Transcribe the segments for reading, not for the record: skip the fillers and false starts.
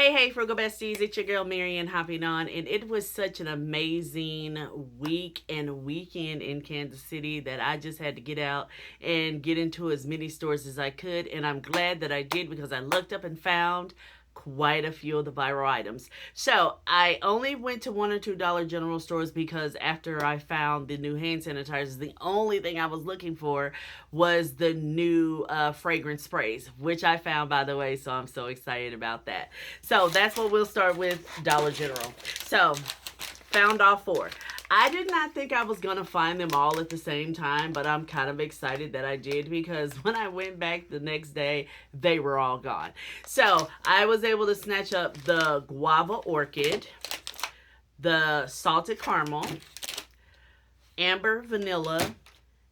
Hey, Frugal Besties, it's your girl Marian hopping on, and it was such an amazing week and weekend in Kansas City that I just had to get out and get into as many stores as I could, and I'm glad that I did because I looked up and found quite a few of the viral items. So I only went to one or two Dollar General stores because after I found the new hand sanitizers, the only thing I was looking for was the new fragrance sprays, which I found, by the way. So I'm so excited about that. So that's what we'll start with, Dollar General. So found all four. I did not think I was going to find them all at the same time, but I'm kind of excited that I did because when I went back the next day, they were all gone. So I was able to snatch up the guava orchid, the salted caramel, amber vanilla,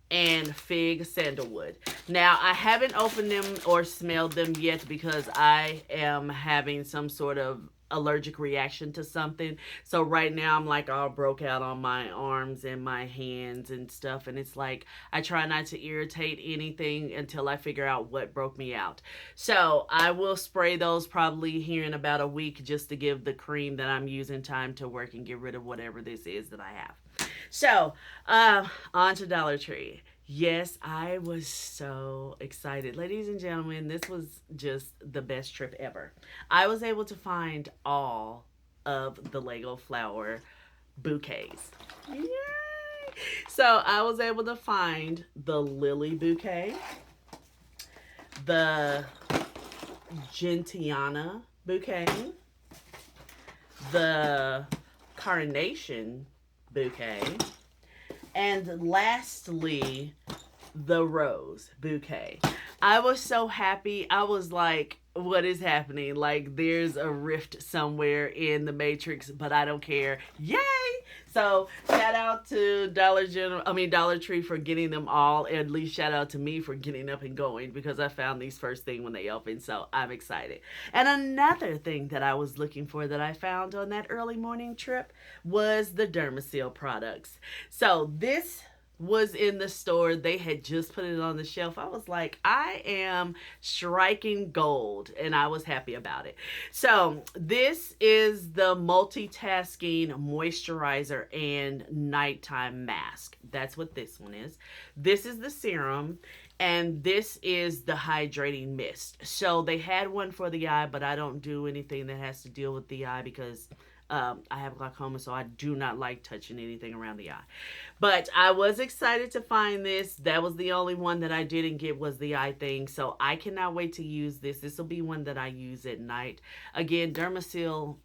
and fig sandalwood. Now, I haven't opened them or smelled them yet because I am having some sort of allergic reaction to something. So right now I'm like all broke out on my arms and my hands and stuff, and it's like I try not to irritate anything until I figure out what broke me out. So I will spray those probably here in about a week just to give the cream that I'm using time to work and get rid of whatever this is that I have. So, on to Dollar Tree. Yes, I was so excited. Ladies and gentlemen, this was just the best trip ever. I was able to find all of the Lego flower bouquets. Yay! So I was able to find the lily bouquet, the gentiana bouquet, the carnation bouquet, and lastly, the rose bouquet. I was so happy. I was like, what is happening? Like, there's a rift somewhere in the Matrix, but I don't care. Yay! So, shout out to Dollar Tree for getting them all. At least shout out to me for getting up and going because I found these first thing when they opened. So, I'm excited. And another thing that I was looking for that I found on that early morning trip was the Dermasil products. So, this was in the store. They had just put it on the shelf. I was like, I am striking gold, and I was happy about it. So, this is the multitasking moisturizer and nighttime mask. That's what this one is. This is the serum, and this is the hydrating mist. So, they had one for the eye, but I don't do anything that has to deal with the eye because I have glaucoma, so I do not like touching anything around the eye. But I was excited to find this. That was the only one that I didn't get was the eye thing. So I cannot wait to use this. This will be one that I use at night. Again, Dermasil,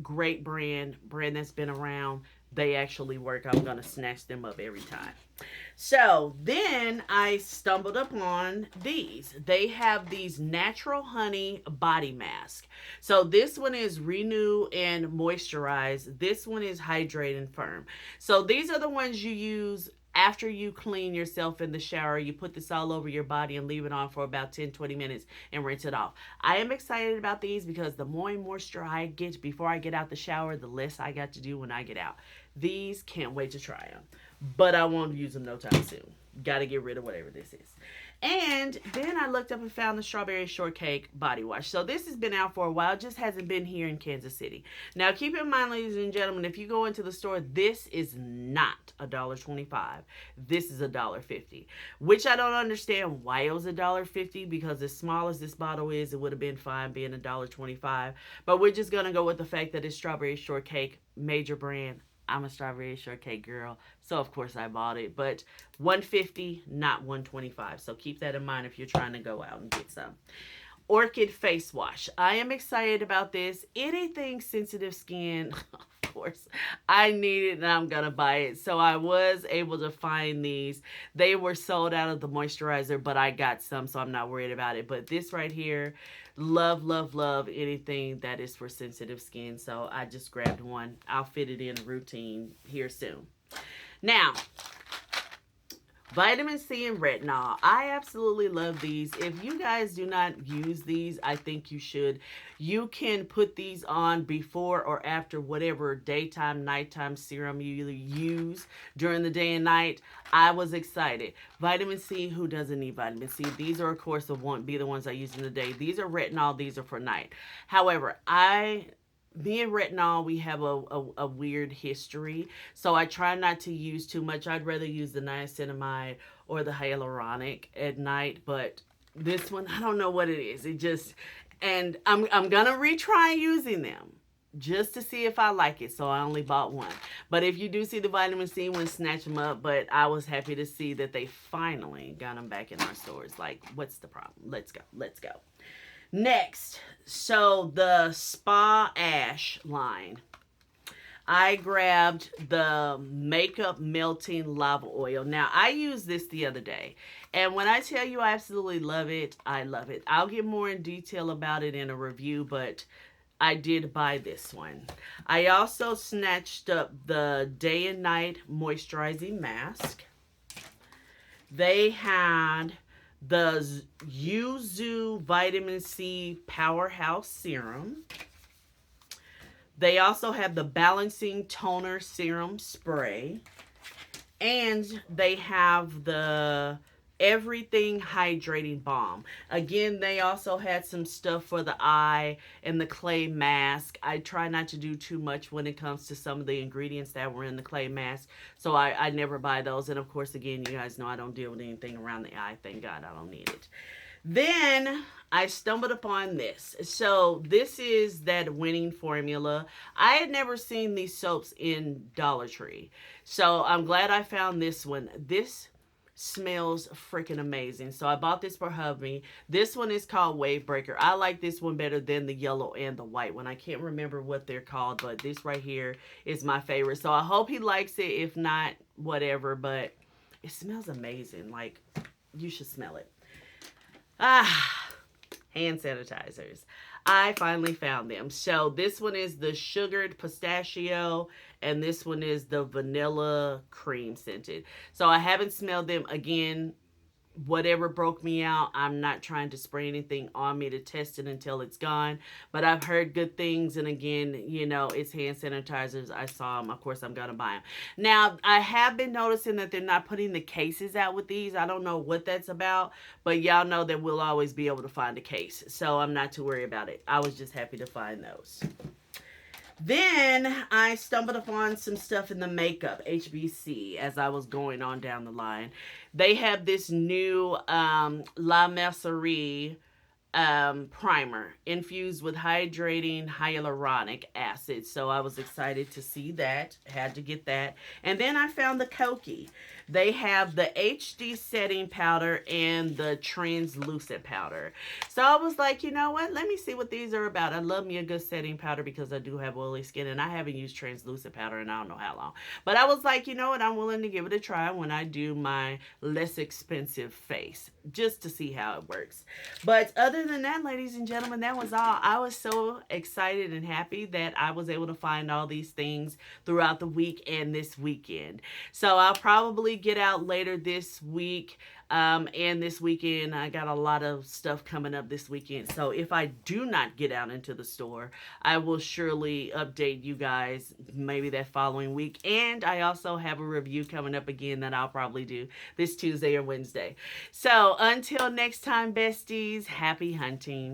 great brand that's been around. They actually work. I'm going to snatch them up every time. So then I stumbled upon these. They have these natural honey body mask. So this one is renew and moisturize. This one is hydrate and firm. So these are the ones you use after you clean yourself in the shower. You put this all over your body and leave it on for about 10-20 minutes and rinse it off. I am excited about these because the more moisture I get before I get out the shower, the less I got to do when I get out. These, can't wait to try them, but I won't use them no time soon. Got to get rid of whatever this is. And then I looked up and found the strawberry shortcake body wash. So this has been out for a while, just hasn't been here in Kansas City. Now keep in mind, ladies and gentlemen, if you go into the store, this is not $1.25. This is $1.50, which I don't understand why it was $1.50 because as small as this bottle is, it would have been fine being $1.25. But we're just gonna go with the fact that it's strawberry shortcake, major brand. I'm a strawberry shortcake girl, so of course I bought it. But 150, not 125. So keep that in mind if you're trying to go out and get some. Orchid face wash. I am excited about this. Anything sensitive skin, of course, I need it and I'm gonna buy it. So I was able to find these. They were sold out of the moisturizer, but I got some, so I'm not worried about it. But this right here, love anything that is for sensitive skin. So I just grabbed one. I'll fit it in a routine here soon. Now, Vitamin C and retinol. I absolutely love these. If you guys do not use these, I think you should. You can put these on before or after whatever daytime, nighttime serum you use during the day and night. I was excited. Vitamin C, who doesn't need vitamin C? These are, of course, won't be the ones I use in the day. These are retinol. These are for night. However, me and retinol, we have a weird history. So I try not to use too much. I'd rather use the niacinamide or the hyaluronic at night. But this one, I don't know what it is. It just, and I'm going to retry using them just to see if I like it. So I only bought one. But if you do see the vitamin C one, snatch them up. But I was happy to see that they finally got them back in our stores. Like, what's the problem? Let's go. Let's go. Next, so the Spa Ash line. I grabbed the Makeup Melting Lava Oil. Now, I used this the other day. And when I tell you I absolutely love it, I love it. I'll get more in detail about it in a review, but I did buy this one. I also snatched up the Day and Night Moisturizing Mask. They had the Yuzu Vitamin C Powerhouse Serum. They also have the Balancing Toner Serum Spray. And they have the Everything Hydrating Balm. Again, they also had some stuff for the eye and the clay mask. I try not to do too much when it comes to some of the ingredients that were in the clay mask. So I never buy those. And of course, again, you guys know I don't deal with anything around the eye. Thank God I don't need it. Then I stumbled upon this. So this is that winning formula. I had never seen these soaps in Dollar Tree. So I'm glad I found this one. This smells freaking amazing. So I bought this for hubby. This one is called Wave Breaker. I like this one better than the yellow and the white one. I can't remember what they're called, but this right here is my favorite. So I hope he likes it. If not, whatever. But it smells amazing. Like, you should smell it. Hand sanitizers. I finally found them. So this one is the sugared pistachio, and this one is the vanilla cream scented. So I haven't smelled them. Again, whatever broke me out, I'm not trying to spray anything on me to test it until it's gone. But I've heard good things, and again, you know, it's hand sanitizers. I saw them. Of course, I'm going to buy them. Now, I have been noticing that they're not putting the cases out with these. I don't know what that's about, but y'all know that we'll always be able to find a case. So I'm not too worried about it. I was just happy to find those. Then I stumbled upon some stuff in the makeup, HBC, as I was going on down the line. They have this new La Mercerie primer infused with hydrating hyaluronic acid. So I was excited to see that. Had to get that. And then I found the Kokie. They have the HD setting powder and the translucent powder. So I was like, you know what? Let me see what these are about. I love me a good setting powder because I do have oily skin, and I haven't used translucent powder in I don't know how long. But I was like, you know what? I'm willing to give it a try when I do my less expensive face, just to see how it works. But other than that, ladies and gentlemen, that was all. I was so excited and happy that I was able to find all these things throughout the week and this weekend. So I'll probably get out later this week and this weekend. I got a lot of stuff coming up this weekend. So if I do not get out into the store, I will surely update you guys maybe that following week. And I also have a review coming up again that I'll probably do this Tuesday or Wednesday. So until next time, besties, happy hunting.